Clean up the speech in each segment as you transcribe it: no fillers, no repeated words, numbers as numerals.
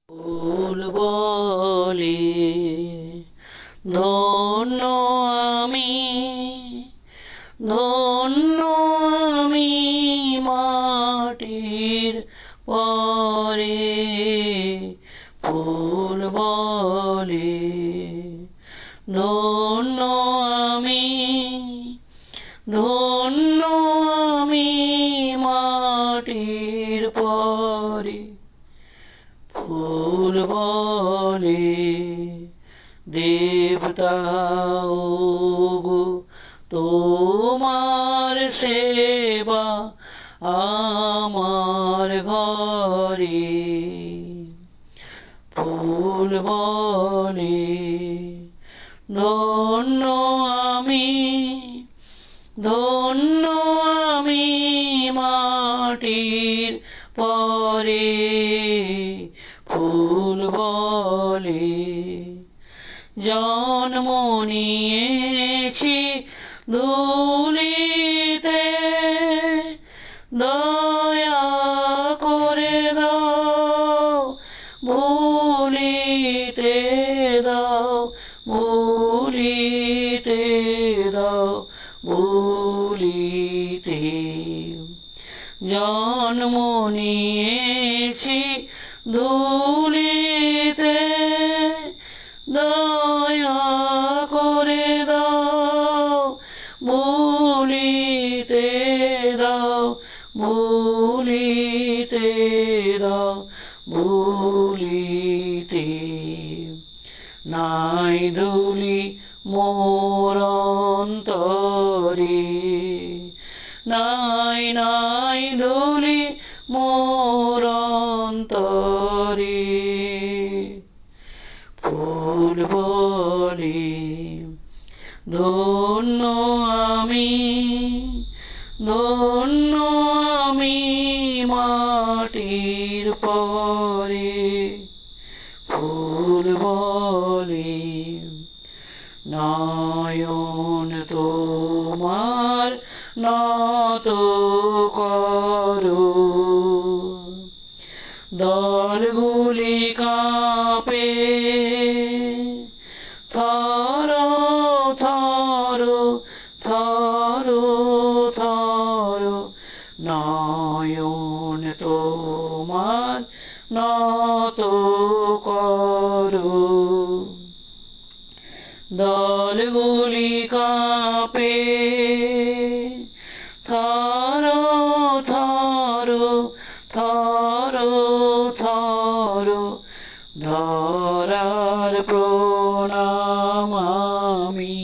ফুল বলে ধন্য আমি, ধন্য আমি মাটির পরে। ফুল বলে ধন্য আমি, ধন্য আমি মাটির পরে। ফুল বলে দেবতা ওগো তোমার সেবা আমার ঘরে। ফুল বলে ধন্য আমি, ধন্য আমি মাটির পরে। ফুল বলে জন্ম নিয়েছি ধুলিতে, দয়া করে দাও ভুলিতে দাও, ভুলিতে দাও, ভুলিতে। জন্ম নিয়েছি ধুলিতে, দয়া করে দাও ভুলিতে দাও, ভুলিতে দাও, ভুলিতে। নাই ধুলি মোর অন্তরে, নাই নাই ধুলি মোর অন্তরে। ফুল বলে ধন্য আমি, ধন্য আমি মাটির পরে। ফুল বলে নয়ন তোমার নত করো, দলগুলি কাঁপে থর থর থর থর। নয়ন তোমার নত করো, দলগুলি কাঁপে থর থর থর থর। ধরার প্রণাম আমি,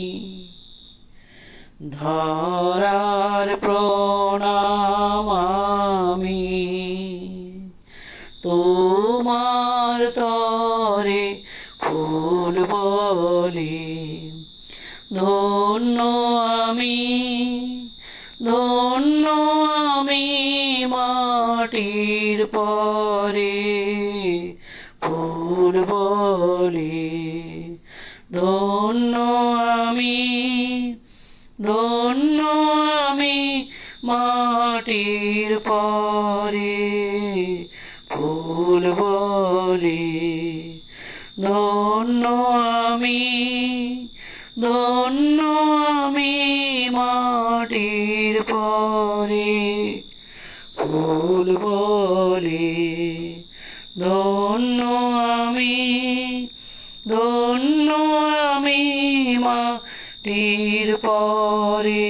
ধরার প্রণাম আমি, তোমার তরে। ফুল বলে ধন্য আমি, ধন্য আমি মাটির পরে। ফুল বলে ধন্য আমি, ধন্য আমি মাটির পরে। ফুল বলে ধন্য আমি, ধন্য আমি মাটির পরে। ফুল বলে ধন্য আমি, ধন্য আমি মাটির পরে।